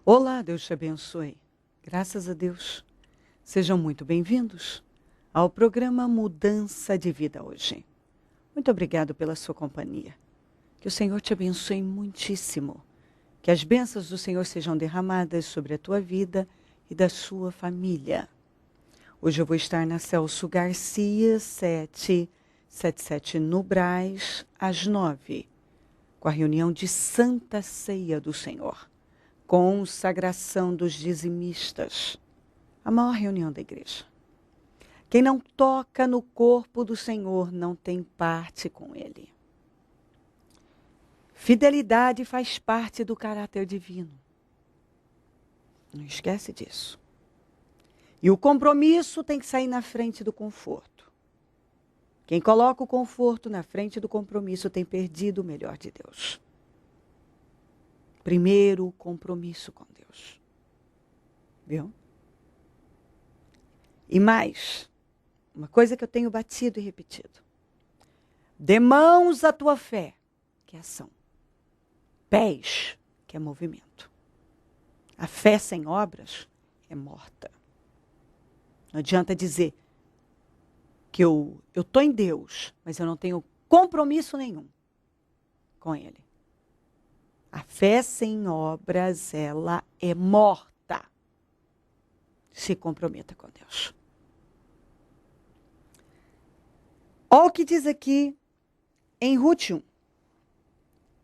Olá, Deus te abençoe. Graças a Deus. Sejam muito bem-vindos ao programa Mudança de Vida hoje. Muito obrigado pela sua companhia. Que o Senhor te abençoe muitíssimo. Que as bênçãos do Senhor sejam derramadas sobre a tua vida e da sua família. Hoje eu vou estar na Celso Garcia, 777 no Brás, às 9, com a reunião de Santa Ceia do Senhor. Consagração dos dizimistas, a maior reunião da igreja. Quem não toca no corpo do Senhor não tem parte com ele. Fidelidade faz parte do caráter divino. Não esquece disso. E o compromisso tem que sair na frente do conforto. Quem coloca o conforto na frente do compromisso tem perdido o melhor de Deus. Primeiro, o compromisso com Deus. Viu? E mais, uma coisa que eu tenho batido e repetido. Dê mãos à tua fé, que é ação. Pés, que é movimento. A fé sem obras é morta. Não adianta dizer que eu estou em Deus, mas eu não tenho compromisso nenhum com Ele. A fé sem obras, ela é morta. Se comprometa com Deus. Olha o que diz aqui em Ruth 1,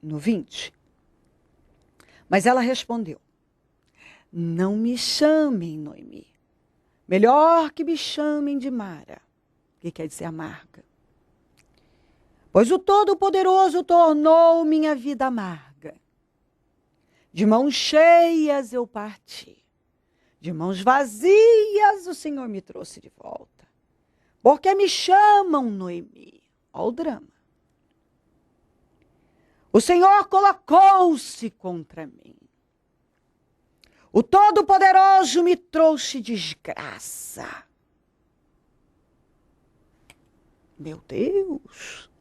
no 20. Mas ela respondeu: não me chamem Noemi. Melhor que me chamem de Mara, que quer dizer amarga. Pois o Todo-Poderoso tornou minha vida amarga. De mãos cheias eu parti. De mãos vazias o Senhor me trouxe de volta. Porque me chamam Noemi. Olha o drama. O Senhor colocou-se contra mim. O Todo-Poderoso me trouxe desgraça. Meu Deus.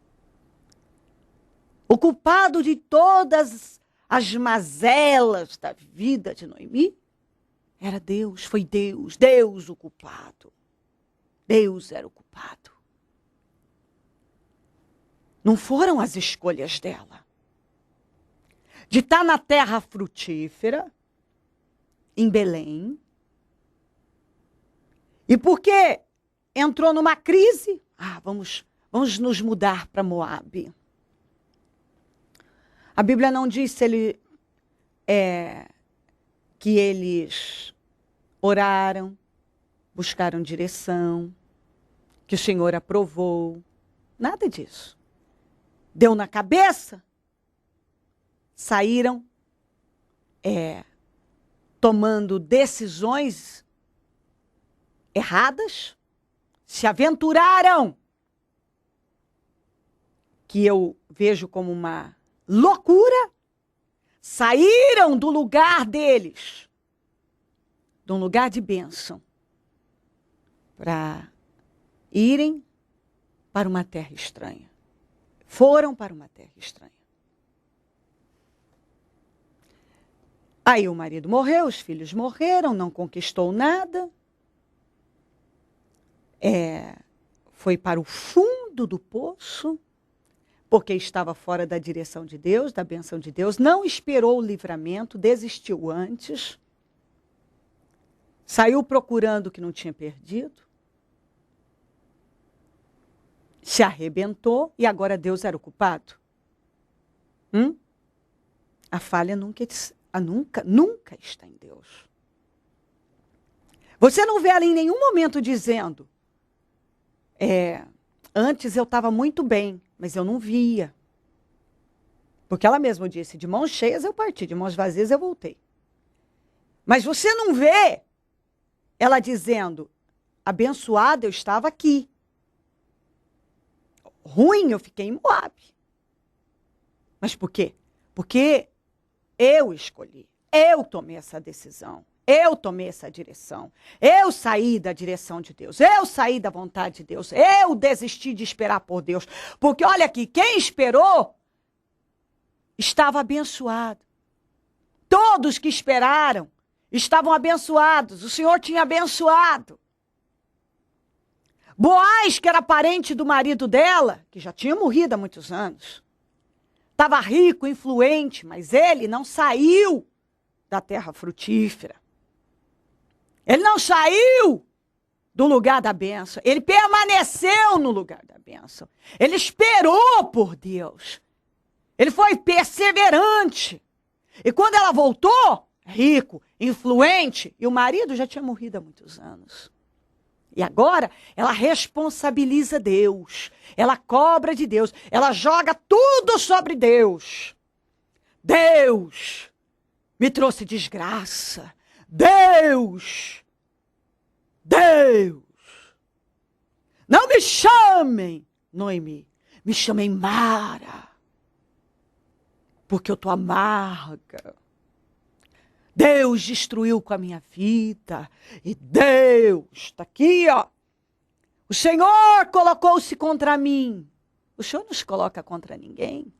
O culpado de todas as mazelas da vida de Noemi era Deus, foi Deus, Deus o culpado. Deus era o culpado. Não foram as escolhas dela. De estar na terra frutífera, em Belém, e porque entrou numa crise, vamos nos mudar para Moabe. A Bíblia não diz se que eles oraram, buscaram direção, que o Senhor aprovou. Nada disso. Deu na cabeça, saíram tomando decisões erradas, se aventuraram, que eu vejo como uma loucura, saíram do lugar deles, de um lugar de bênção, para irem para uma terra estranha. Foram para uma terra estranha. Aí o marido morreu, os filhos morreram, não conquistou nada. Foi para o fundo do poço, porque estava fora da direção de Deus, da bênção de Deus, não esperou o livramento, desistiu antes, saiu procurando o que não tinha perdido, se arrebentou e agora Deus era o culpado. A falha nunca está em Deus. Você não vê ela em nenhum momento dizendo, antes eu estava muito bem, mas eu não via. Porque ela mesma disse, de mãos cheias eu parti, de mãos vazias eu voltei. Mas você não vê ela dizendo, abençoada eu estava aqui. Ruim eu fiquei em Moabe. Mas por quê? Porque eu escolhi, eu tomei essa decisão, eu tomei essa direção, eu saí da direção de Deus, eu saí da vontade de Deus, eu desisti de esperar por Deus, porque olha aqui, quem esperou estava abençoado, todos que esperaram estavam abençoados. O Senhor tinha abençoado. Boaz, que era parente do marido dela, que já tinha morrido há muitos anos, estava rico, influente, mas ele não saiu da terra frutífera. Ele não saiu do lugar da bênção. Ele permaneceu no lugar da bênção. Ele esperou por Deus. Ele foi perseverante. E quando ela voltou, rico, influente, e o marido já tinha morrido há muitos anos. E agora ela responsabiliza Deus. Ela cobra de Deus. Ela joga tudo sobre Deus. Deus me trouxe desgraça. Deus. Não me chamem Noemi. Me chamem Mara. Porque eu estou amarga. Deus destruiu com a minha vida. E Deus está aqui, ó. O Senhor colocou-se contra mim. O Senhor não se coloca contra ninguém.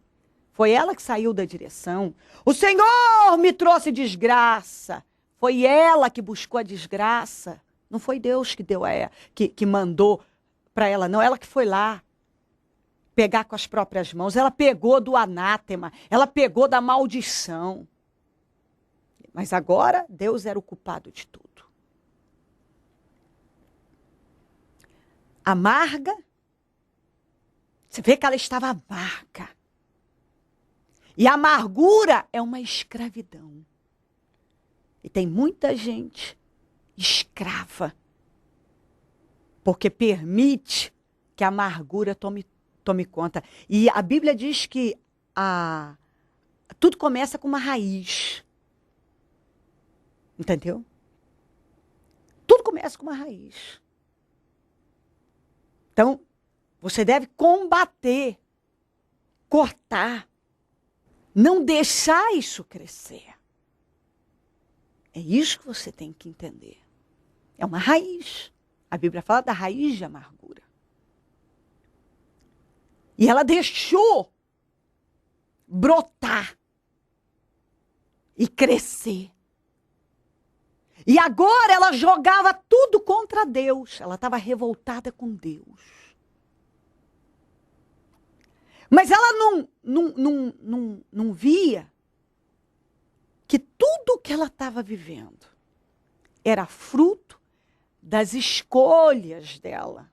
Foi ela que saiu da direção. O Senhor me trouxe desgraça. Foi ela que buscou a desgraça. Não foi Deus que deu a ela, que mandou para ela, não. Ela que foi lá pegar com as próprias mãos. Ela pegou do anátema. Ela pegou da maldição. Mas agora Deus era o culpado de tudo. Amarga. Você vê que ela estava amarga. E a amargura é uma escravidão. E tem muita gente escrava. Porque permite que a amargura tome conta. E a Bíblia diz que tudo começa com uma raiz. Entendeu? Tudo começa com uma raiz. Então, você deve combater, cortar, não deixar isso crescer. É isso que você tem que entender. É uma raiz. A Bíblia fala da raiz de amargura. E ela deixou brotar e crescer. E agora ela jogava tudo contra Deus. Ela estava revoltada com Deus. Mas ela não via que tudo que ela estava vivendo era fruto das escolhas dela.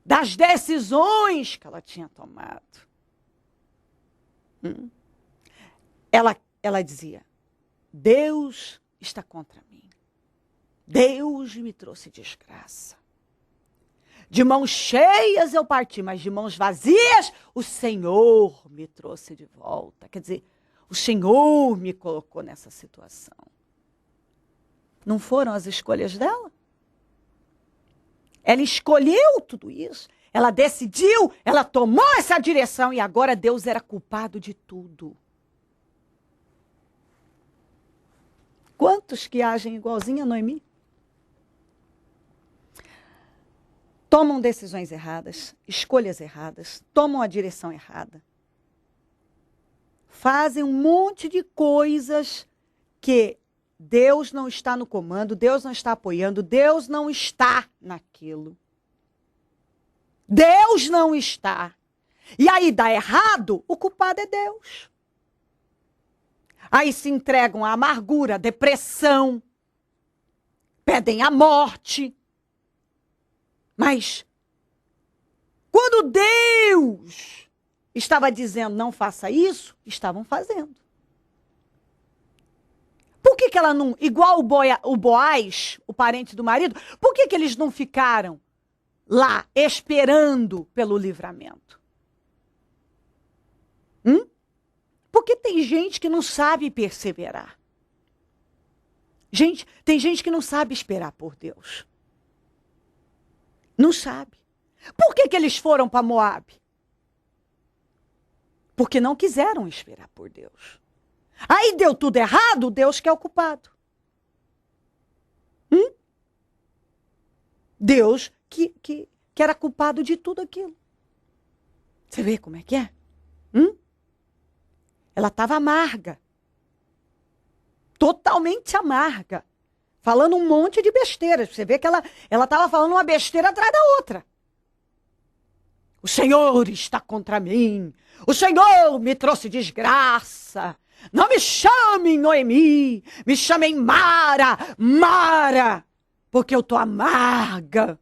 Das decisões que ela tinha tomado. Ela dizia, Deus está contra mim. Deus me trouxe desgraça. De mãos cheias eu parti, mas de mãos vazias o Senhor me trouxe de volta. Quer dizer, o Senhor me colocou nessa situação. Não foram as escolhas dela? Ela escolheu tudo isso. Ela decidiu, ela tomou essa direção e agora Deus era culpado de tudo. Quantos que agem igualzinho a Noemi? Tomam decisões erradas, escolhas erradas, tomam a direção errada. Fazem um monte de coisas que Deus não está no comando, Deus não está apoiando, Deus não está naquilo. Deus não está. E aí dá errado, o culpado é Deus. Aí se entregam à amargura, à depressão, pedem a morte. Mas, quando Deus estava dizendo não faça isso, estavam fazendo. Por que ela não, igual o Boaz, o parente do marido, por que eles não ficaram lá esperando pelo livramento? Porque tem gente que não sabe perseverar. Tem gente que não sabe esperar por Deus. Não sabe. Por que eles foram para Moabe? Porque não quiseram esperar por Deus. Aí deu tudo errado, Deus que é o culpado. Deus que era culpado de tudo aquilo. Você vê como é que é? Ela estava amarga. totalmente amarga, falando um monte de besteiras. Você vê que ela estava falando uma besteira atrás da outra. O Senhor está contra mim. O Senhor me trouxe desgraça. Não me chamem Noemi, me chamem Mara, Mara, porque eu estou amarga.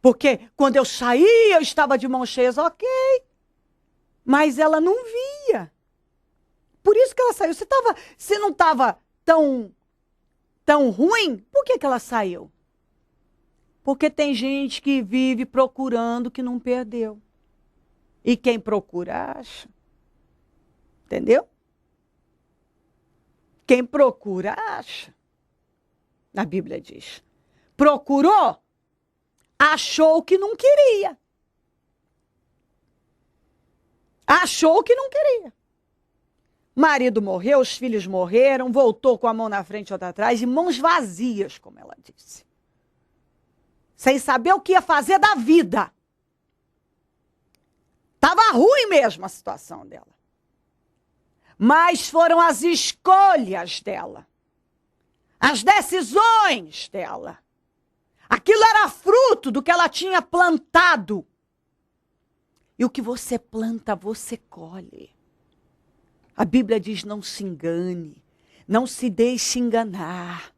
Porque quando eu saí, eu estava de mãos cheias, ok. Mas ela não via. Por isso que ela saiu. Se não estava tão ruim, por que ela saiu? Porque tem gente que vive procurando que não perdeu. E quem procura, acha. Entendeu? Quem procura, acha. A Bíblia diz. Procurou, achou o que não queria. Achou o que não queria. Marido morreu, os filhos morreram, voltou com a mão na frente e outra atrás, e mãos vazias, como ela disse. Sem saber o que ia fazer da vida. Estava ruim mesmo a situação dela. Mas foram as escolhas dela. As decisões dela. Aquilo era fruto do que ela tinha plantado. E o que você planta, você colhe. A Bíblia diz, não se engane, não se deixe enganar.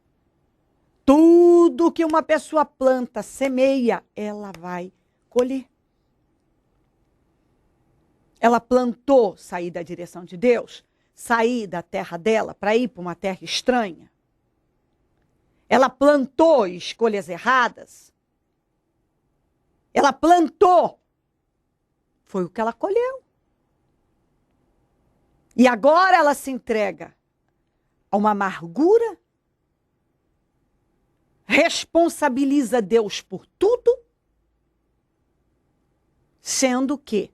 Tudo que uma pessoa planta, semeia, ela vai colher. Ela plantou sair da direção de Deus, sair da terra dela para ir para uma terra estranha. Ela plantou escolhas erradas. Ela plantou. Foi o que ela colheu. E agora ela se entrega a uma amargura, responsabiliza Deus por tudo, sendo que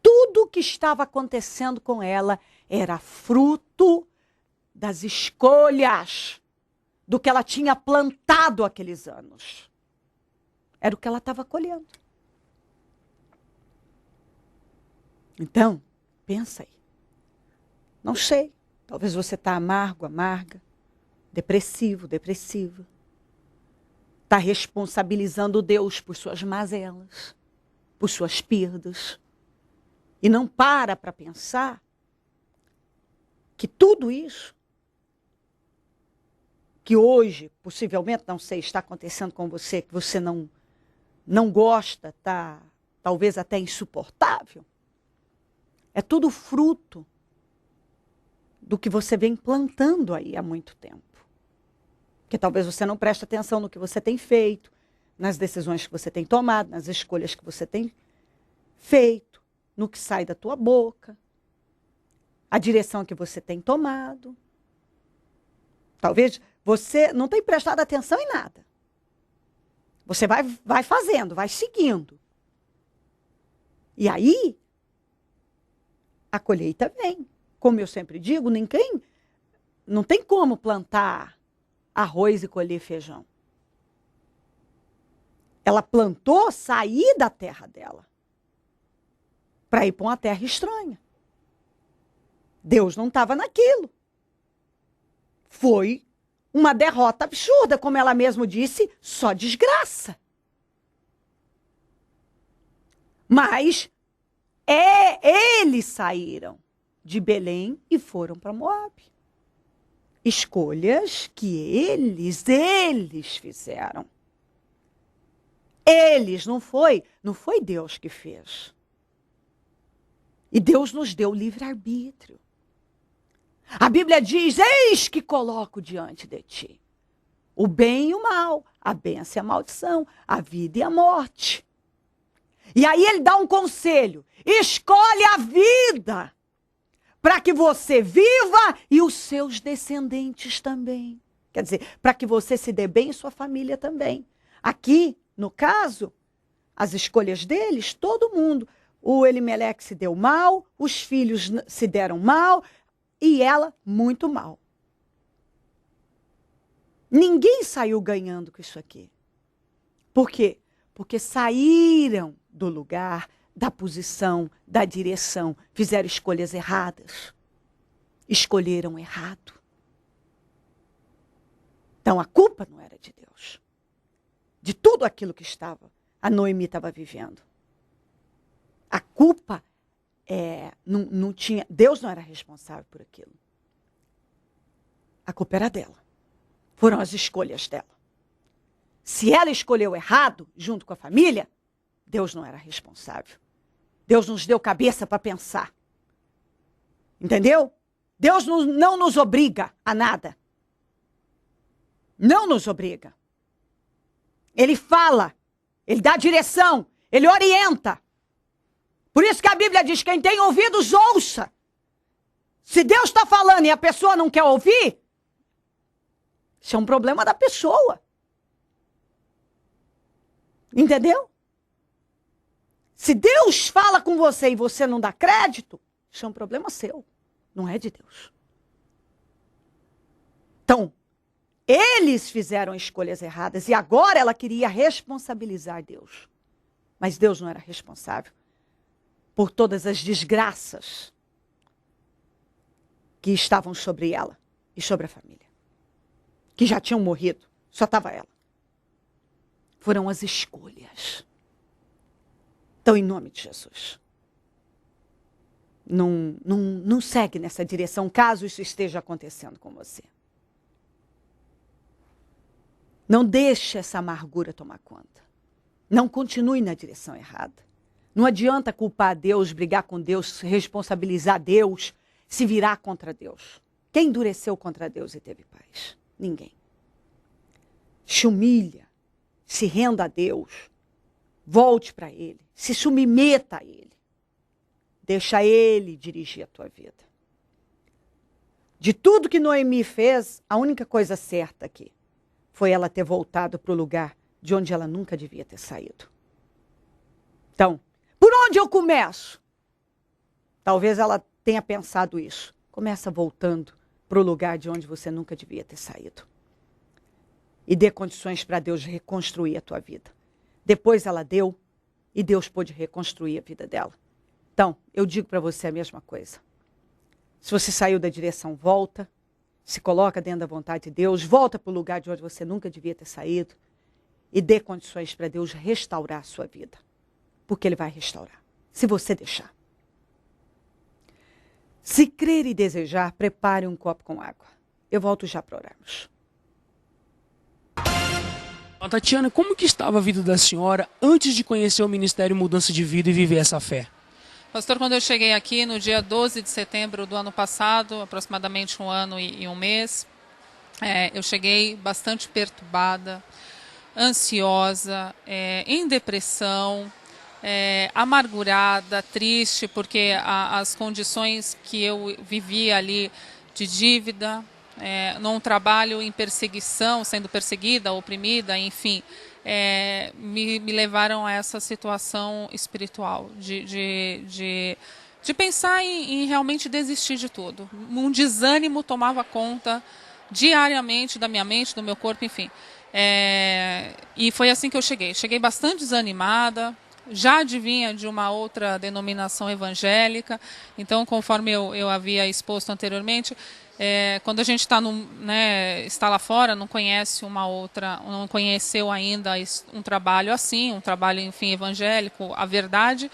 tudo que estava acontecendo com ela era fruto das escolhas, do que ela tinha plantado aqueles anos. Era o que ela estava colhendo. Então, pensa aí. Não sei, talvez você está amargo, amarga, depressivo, depressiva. Está responsabilizando Deus por suas mazelas, por suas perdas. E não para pensar que tudo isso, que hoje, possivelmente, não sei, está acontecendo com você, que você não gosta, está talvez até insuportável, é tudo fruto do que você vem plantando aí há muito tempo. Que talvez você não preste atenção no que você tem feito, nas decisões que você tem tomado, nas escolhas que você tem feito, no que sai da tua boca, a direção que você tem tomado. Talvez você não tenha prestado atenção em nada. Você vai fazendo, vai seguindo. E aí, a colheita vem. Como eu sempre digo, não tem como plantar arroz e colher feijão. Ela plantou sair da terra dela para ir para uma terra estranha. Deus não estava naquilo. Foi uma derrota absurda, como ela mesma disse, só desgraça. Mas eles saíram de Belém e foram para Moabe. Escolhas que eles fizeram. Eles, não foi Deus que fez. E Deus nos deu livre-arbítrio. A Bíblia diz, eis que coloco diante de ti o bem e o mal, a bênção e a maldição, a vida e a morte. E aí ele dá um conselho, escolhe a vida, para que você viva e os seus descendentes também. Quer dizer, para que você se dê bem e sua família também. Aqui, no caso, as escolhas deles, todo mundo. O Elimeleque se deu mal, os filhos se deram mal e ela muito mal. Ninguém saiu ganhando com isso aqui. Por quê? Porque saíram do lugar, da posição, da direção, fizeram escolhas erradas. escolheram errado. Então a culpa não era de Deus. De tudo aquilo que a Noemi estava vivendo. A culpa não tinha. Deus não era responsável por aquilo. A culpa era dela. Foram as escolhas dela. Se ela escolheu errado, junto com a família, Deus não era responsável. Deus nos deu cabeça para pensar. Entendeu? Deus não nos obriga a nada. Não nos obriga. Ele fala, ele dá direção, ele orienta. Por isso que a Bíblia diz, quem tem ouvidos, ouça. Se Deus está falando e a pessoa não quer ouvir, isso é um problema da pessoa. Entendeu? Se Deus fala com você e você não dá crédito, isso é um problema seu, não é de Deus. Então, eles fizeram escolhas erradas e agora ela queria responsabilizar Deus. Mas Deus não era responsável por todas as desgraças que estavam sobre ela e sobre a família. Que já tinham morrido, só estava ela. Foram as escolhas. Então, em nome de Jesus, não segue nessa direção, caso isso esteja acontecendo com você. Não deixe essa amargura tomar conta. Não continue na direção errada. Não adianta culpar Deus, brigar com Deus, responsabilizar Deus, se virar contra Deus. Quem endureceu contra Deus e teve paz? Ninguém. Se humilha, se renda a Deus, volte para Ele, se submeta a Ele. Deixa Ele dirigir a tua vida. De tudo que Noemi fez, a única coisa certa aqui foi ela ter voltado para o lugar de onde ela nunca devia ter saído. Então, por onde eu começo? Talvez ela tenha pensado isso. Começa voltando para o lugar de onde você nunca devia ter saído. E dê condições para Deus reconstruir a tua vida. Depois ela deu e Deus pôde reconstruir a vida dela. Então, eu digo para você a mesma coisa. Se você saiu da direção, volta. Se coloca dentro da vontade de Deus, volta para o lugar de onde você nunca devia ter saído e dê condições para Deus restaurar a sua vida. Porque Ele vai restaurar, se você deixar. Se crer e desejar, prepare um copo com água. Eu volto já para orarmos. Tatiana, como que estava a vida da senhora antes de conhecer o Ministério Mudança de Vida e viver essa fé? Pastor, quando eu cheguei aqui no dia 12 de setembro do ano passado, aproximadamente 1 ano e 1 mês, eu cheguei bastante perturbada, ansiosa, em depressão, amargurada, triste, porque as condições que eu vivia ali de dívida, num trabalho em perseguição, sendo perseguida, oprimida, enfim, me levaram a essa situação espiritual, de pensar em realmente desistir de tudo. Um desânimo tomava conta diariamente da minha mente, do meu corpo, enfim. E foi assim que eu cheguei. Cheguei bastante desanimada, já adivinha de uma outra denominação evangélica, então, conforme eu havia exposto anteriormente, quando a gente está lá fora, não conhece uma outra, não conheceu ainda um trabalho assim, um trabalho, enfim, evangélico, a verdade,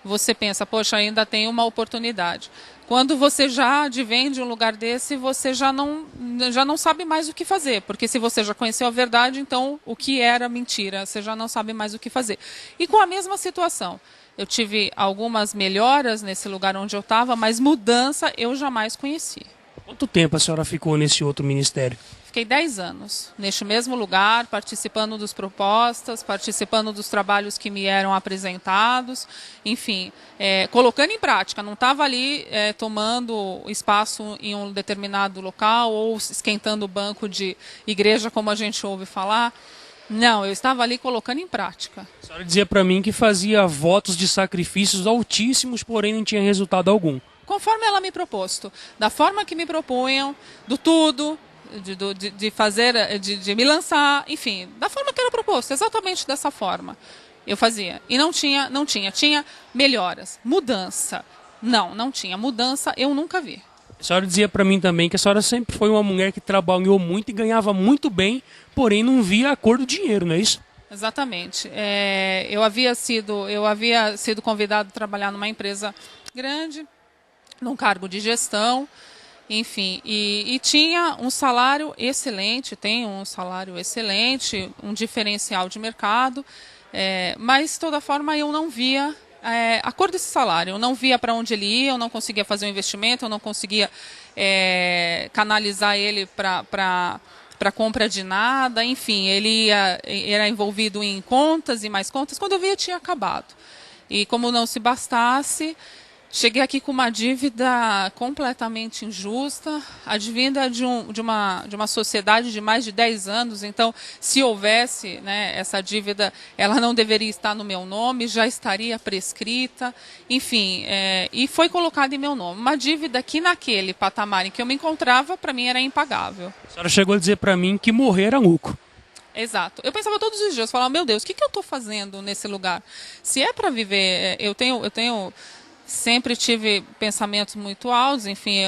você pensa, poxa, ainda tem uma oportunidade. Quando você já advém de um lugar desse, você já não sabe mais o que fazer, porque se você já conheceu a verdade, então o que era mentira, você já não sabe mais o que fazer. E com a mesma situação, eu tive algumas melhoras nesse lugar onde eu estava, mas mudança eu jamais conheci. Quanto tempo a senhora ficou nesse outro ministério? Fiquei 10 anos neste mesmo lugar, participando das propostas, participando dos trabalhos que me eram apresentados, enfim, colocando em prática. Não estava ali tomando espaço em um determinado local ou esquentando o banco de igreja, como a gente ouve falar. Não, eu estava ali colocando em prática. A senhora dizia para mim que fazia votos de sacrifícios altíssimos, porém não tinha resultado algum. Conforme ela me proposto, da forma que me propunham, do tudo, de fazer, de me lançar, enfim, da forma que era proposto, exatamente dessa forma. Eu fazia. E não tinha melhoras. Mudança. Não tinha. Mudança eu nunca vi. A senhora dizia para mim também que a senhora sempre foi uma mulher que trabalhou muito e ganhava muito bem, porém não via a cor do dinheiro, não é isso? Exatamente. Eu havia sido convidado a trabalhar numa empresa grande, num cargo de gestão, enfim, e tinha um salário excelente, tem um salário excelente, um diferencial de mercado, mas de toda forma eu não via a cor desse salário, eu não via para onde ele ia, eu não conseguia fazer um investimento, eu não conseguia canalizar ele para compra de nada, enfim, ele era envolvido em contas e mais contas, quando eu via tinha acabado. E como não se bastasse, cheguei aqui com uma dívida completamente injusta, advinda de uma sociedade de mais de 10 anos. Então, se houvesse, né, essa dívida, ela não deveria estar no meu nome, já estaria prescrita. Enfim, e foi colocada em meu nome. Uma dívida que naquele patamar em que eu me encontrava, para mim era impagável. A senhora chegou a dizer para mim que morrer era lucro. Exato. Eu pensava todos os dias, falava, meu Deus, o que eu estou fazendo nesse lugar? Se é para viver, eu tenho sempre tive pensamentos muito altos, enfim,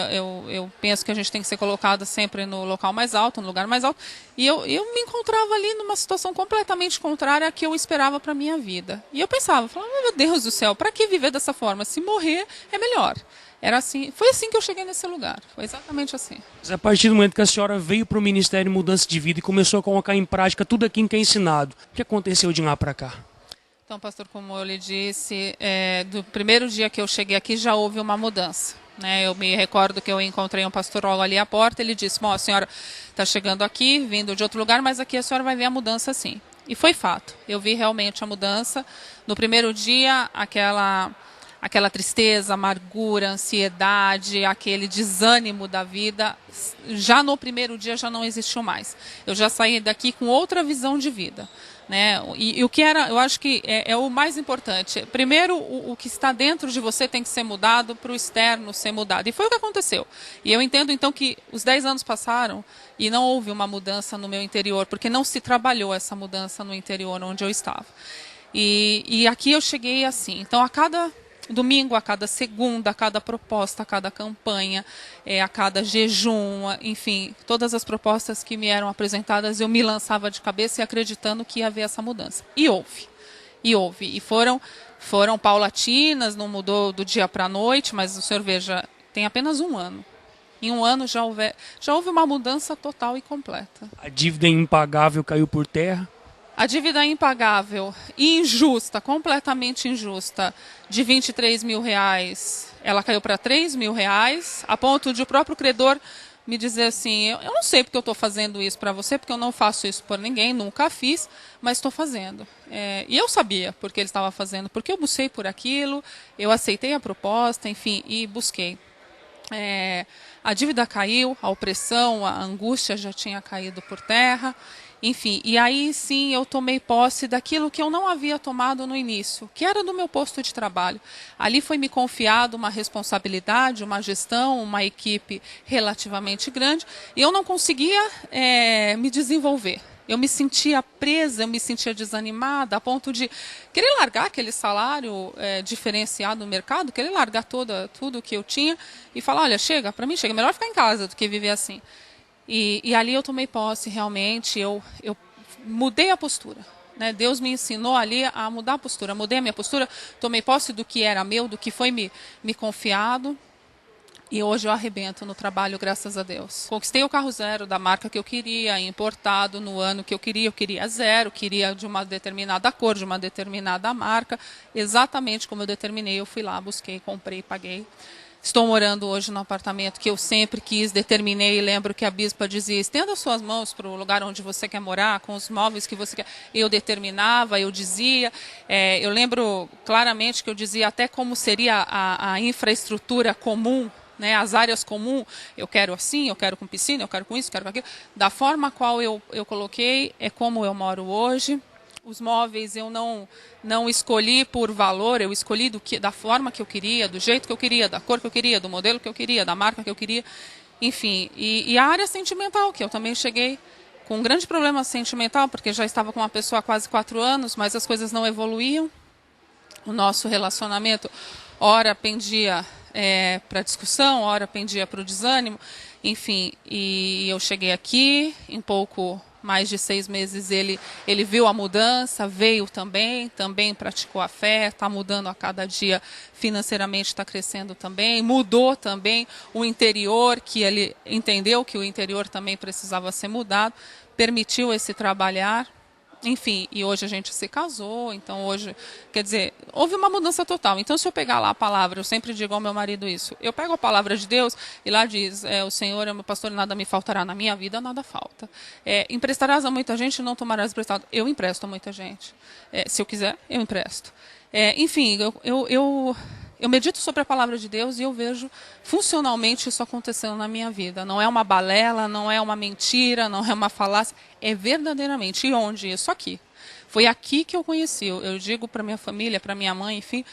eu penso que a gente tem que ser colocada sempre no local mais alto, no lugar mais alto, e eu me encontrava ali numa situação completamente contrária à que eu esperava para a minha vida. E eu pensava, meu Deus do céu, para que viver dessa forma? Se morrer é melhor. Era assim, foi assim que eu cheguei nesse lugar, foi exatamente assim. Mas a partir do momento que a senhora veio para o Ministério Mudança de Vida e começou a colocar em prática tudo aquilo que é ensinado, o que aconteceu de lá para cá? Então, pastor, como eu lhe disse, do primeiro dia que eu cheguei aqui já houve uma mudança. Né? Eu me recordo que eu encontrei um pastorólogo ali à porta, ele disse, a senhora está chegando aqui, vindo de outro lugar, mas aqui a senhora vai ver a mudança sim. E foi fato, eu vi realmente a mudança. No primeiro dia, aquela tristeza, amargura, ansiedade, aquele desânimo da vida, já no primeiro dia já não existiu mais. Eu já saí daqui com outra visão de vida. Né? E o que eu acho que é o mais importante. Primeiro, o que está dentro de você tem que ser mudado para o externo ser mudado. E foi o que aconteceu. E eu entendo então que os 10 anos passaram e não houve uma mudança no meu interior, porque não se trabalhou essa mudança no interior onde eu estava. E aqui eu cheguei assim. Então, a cada domingo, a cada segunda, a cada proposta, a cada campanha, a cada jejum, enfim, todas as propostas que me eram apresentadas, eu me lançava de cabeça e acreditando que ia haver essa mudança. E houve. E foram paulatinas, não mudou do dia para a noite, mas o senhor veja, tem apenas um ano. Em um ano já houve uma mudança total e completa. A dívida impagável caiu por terra? A dívida impagável e injusta, completamente injusta, de R$23 mil, ela caiu para R$3 mil, a ponto de o próprio credor me dizer assim, eu não sei porque eu estou fazendo isso para você, porque eu não faço isso por ninguém, nunca fiz, mas estou fazendo. E eu sabia porque ele estava fazendo, porque eu busquei por aquilo, eu aceitei a proposta, enfim, e busquei. A dívida caiu, a opressão, a angústia já tinha caído por terra. Enfim, e aí sim eu tomei posse daquilo que eu não havia tomado no início, que era do meu posto de trabalho. Ali foi me confiado uma responsabilidade, uma gestão, uma equipe relativamente grande, e eu não conseguia me desenvolver. Eu me sentia presa, eu me sentia desanimada, a ponto de querer largar aquele salário diferenciado no mercado, querer largar tudo que eu tinha e falar, olha, chega, para mim chega, melhor ficar em casa do que viver assim. E ali eu tomei posse, realmente, eu mudei a postura. Né? Deus me ensinou ali a mudar a postura. Mudei a minha postura, tomei posse do que era meu, do que foi me confiado. E hoje eu arrebento no trabalho, graças a Deus. Conquistei o carro zero da marca que eu queria, importado no ano que eu queria zero, queria de uma determinada cor, de uma determinada marca. Exatamente como eu determinei, eu fui lá, busquei, comprei, paguei. Estou morando hoje no apartamento que eu sempre quis, determinei, lembro que a bispa dizia, estenda suas mãos para o lugar onde você quer morar, com os móveis que você quer. Eu determinava, eu dizia, eu lembro claramente que eu dizia até como seria a infraestrutura comum, né, as áreas comuns, eu quero assim, eu quero com piscina, eu quero com isso, eu quero com aquilo. Da forma qual eu coloquei, é como eu moro hoje. Os móveis eu não escolhi por valor, eu escolhi da forma que eu queria, do jeito que eu queria, da cor que eu queria, do modelo que eu queria, da marca que eu queria, enfim. E a área sentimental, que eu também cheguei com um grande problema sentimental, porque já estava com uma pessoa há quase 4 anos, mas as coisas não evoluíam. O nosso relacionamento, ora pendia para discussão, hora pendia para o desânimo, enfim, e eu cheguei aqui, em pouco mais de 6 meses ele viu a mudança, veio também praticou a fé, está mudando a cada dia financeiramente, está crescendo também, mudou também o interior, que ele entendeu que o interior também precisava ser mudado, permitiu esse trabalhar. Enfim, e hoje a gente se casou, então hoje, quer dizer, houve uma mudança total. Então, se eu pegar lá a palavra, eu sempre digo ao meu marido isso, eu pego a palavra de Deus e lá diz, o Senhor é meu pastor e nada me faltará. Na minha vida, nada falta. Emprestarás a muita gente e não tomarás emprestado. Eu empresto a muita gente. Se eu quiser, eu empresto. Enfim, eu medito sobre a palavra de Deus e eu vejo funcionalmente isso acontecendo na minha vida. Não é uma balela, não é uma mentira, não é uma falácia, é verdadeiramente. E onde? Isso aqui. Foi aqui que eu conheci. Eu digo para minha família, para minha mãe, enfim,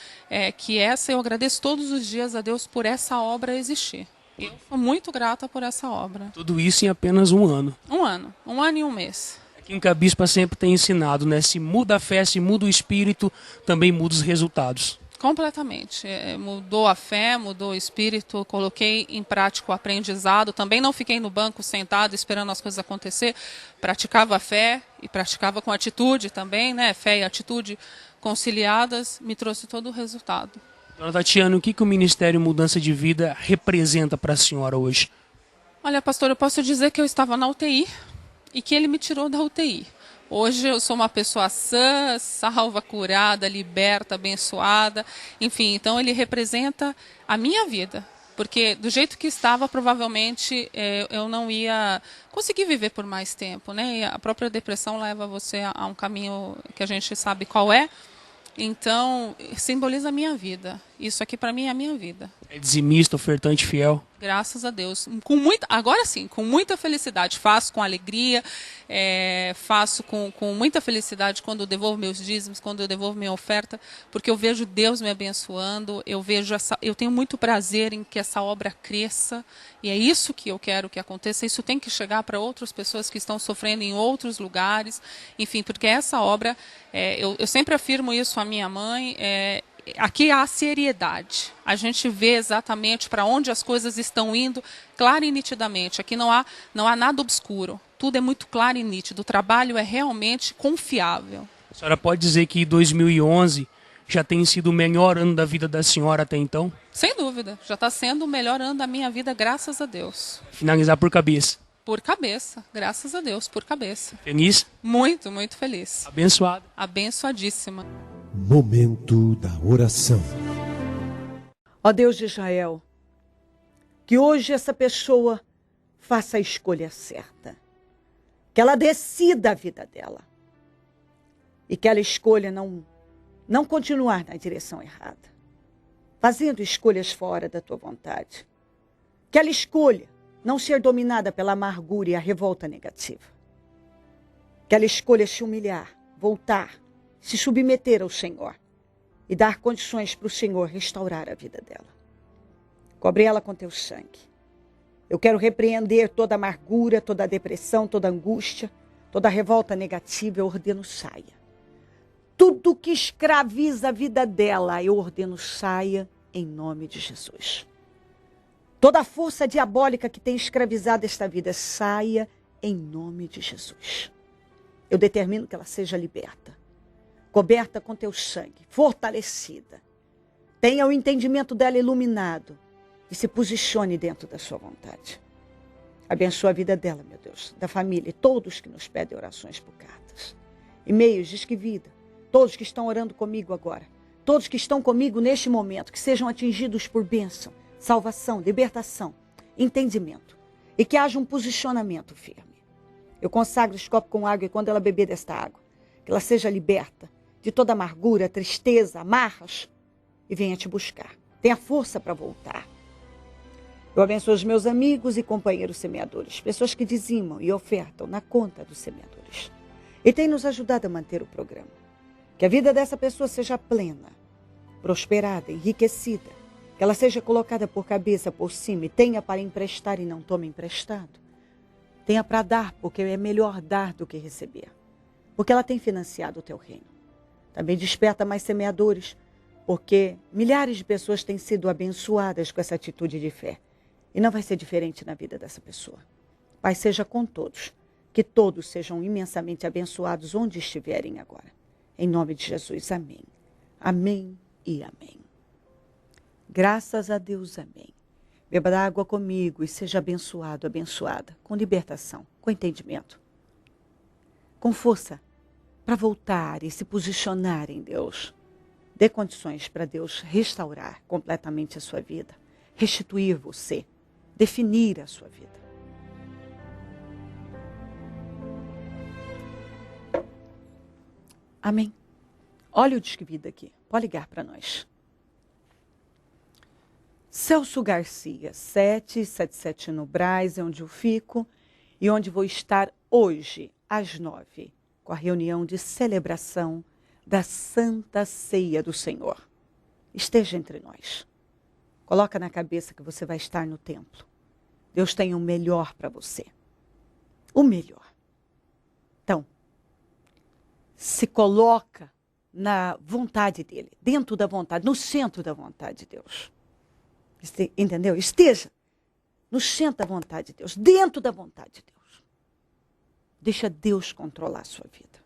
que eu agradeço todos os dias a Deus por essa obra existir. Eu sou muito grata por essa obra. Tudo isso em apenas um ano. Um ano e um mês. Aquilo que a bispa sempre tem ensinado, né? Se muda a fé, se muda o espírito, também muda os resultados. Completamente. Mudou a fé, mudou o espírito, coloquei em prática o aprendizado. Também não fiquei no banco sentado esperando as coisas acontecer. Praticava a fé e praticava com atitude também, né? Fé e atitude conciliadas me trouxe todo o resultado. Dona Tatiana, o que o Ministério Mudança de Vida representa para a senhora hoje? Olha, pastor, eu posso dizer que eu estava na UTI e que ele me tirou da UTI. Hoje eu sou uma pessoa sã, salva, curada, liberta, abençoada. Enfim, então ele representa a minha vida. Porque do jeito que estava, provavelmente eu não ia conseguir viver por mais tempo, né? E a própria depressão leva você a um caminho que a gente sabe qual é. Então, simboliza a minha vida. Isso aqui para mim é a minha vida. É dizimista, ofertante fiel. Graças a Deus. Agora sim, com muita felicidade. Faço com alegria, faço com muita felicidade quando eu devolvo meus dízimos, quando eu devolvo minha oferta, porque eu vejo Deus me abençoando, eu tenho muito prazer em que essa obra cresça, e é isso que eu quero que aconteça. Isso tem que chegar para outras pessoas que estão sofrendo em outros lugares, enfim, porque essa obra, eu sempre afirmo isso à minha mãe, aqui há seriedade. A gente vê exatamente para onde as coisas estão indo, claro e nitidamente. Aqui não há nada obscuro. Tudo é muito claro e nítido. O trabalho é realmente confiável. A senhora pode dizer que 2011 já tem sido o melhor ano da vida da senhora até então? Sem dúvida. Já está sendo o melhor ano da minha vida, graças a Deus. Finalizar por cabeça. Por cabeça. Graças a Deus, por cabeça. Feliz? Muito, muito feliz. Abençoada. Abençoadíssima. Momento da oração. Ó Deus de Israel, que hoje essa pessoa faça a escolha certa. Que ela decida a vida dela. E que ela escolha não continuar na direção errada. Fazendo escolhas fora da tua vontade. Que ela escolha não ser dominada pela amargura e a revolta negativa. Que ela escolha se humilhar, voltar, se submeter ao Senhor e dar condições para o Senhor restaurar a vida dela. Cobre ela com teu sangue. Eu quero repreender toda amargura, toda depressão, toda angústia, toda revolta negativa, eu ordeno saia. Tudo que escraviza a vida dela, eu ordeno saia em nome de Jesus. Toda a força diabólica que tem escravizado esta vida, saia em nome de Jesus. Eu determino que ela seja liberta. Coberta com teu sangue, fortalecida. Tenha o entendimento dela iluminado e se posicione dentro da sua vontade. Abençoa a vida dela, meu Deus, da família e todos que nos pedem orações por cartas. E-mails, Disque Vida, todos que estão orando comigo agora, todos que estão comigo neste momento, que sejam atingidos por bênção, salvação, libertação, entendimento e que haja um posicionamento firme. Eu consagro esse copo com água e quando ela beber desta água, que ela seja liberta de toda amargura, tristeza, amarras e venha te buscar. Tenha força para voltar. Eu abençoo os meus amigos e companheiros semeadores, pessoas que dizimam e ofertam na conta dos semeadores. E tem nos ajudado a manter o programa. Que a vida dessa pessoa seja plena, prosperada, enriquecida. Que ela seja colocada por cabeça, por cima e tenha para emprestar e não tome emprestado. Tenha para dar, porque é melhor dar do que receber. Porque ela tem financiado o teu reino. Também desperta mais semeadores Porque milhares de pessoas têm sido abençoadas com essa atitude de fé. E não vai ser diferente na vida dessa pessoa. Pai, seja com todos. Que todos sejam imensamente abençoados onde estiverem agora. Em nome de Jesus, amém. Amém e amém. Graças a Deus, amém. Beba da água comigo e seja abençoado, abençoada, com libertação, com entendimento, com força, para voltar e se posicionar em Deus. Dê condições para Deus restaurar completamente a sua vida, restituir você, definir a sua vida. Amém. Olha o Disque Vida aqui. Pode ligar para nós. Celso Garcia, 777 no Brás, é onde eu fico e onde vou estar hoje, às 9, com a reunião de celebração da Santa Ceia do Senhor. Esteja entre nós. Coloca na cabeça que você vai estar no templo. Deus tem o melhor para você. O melhor. Então, se coloca na vontade dele, dentro da vontade, no centro da vontade de Deus. Entendeu? Esteja no centro da vontade de Deus, dentro da vontade de Deus. Deixa Deus controlar a sua vida.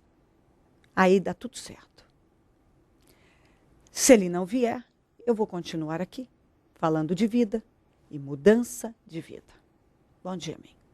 Aí dá tudo certo. Se ele não vier, eu vou continuar aqui, falando de vida e mudança de vida. Bom dia, amém.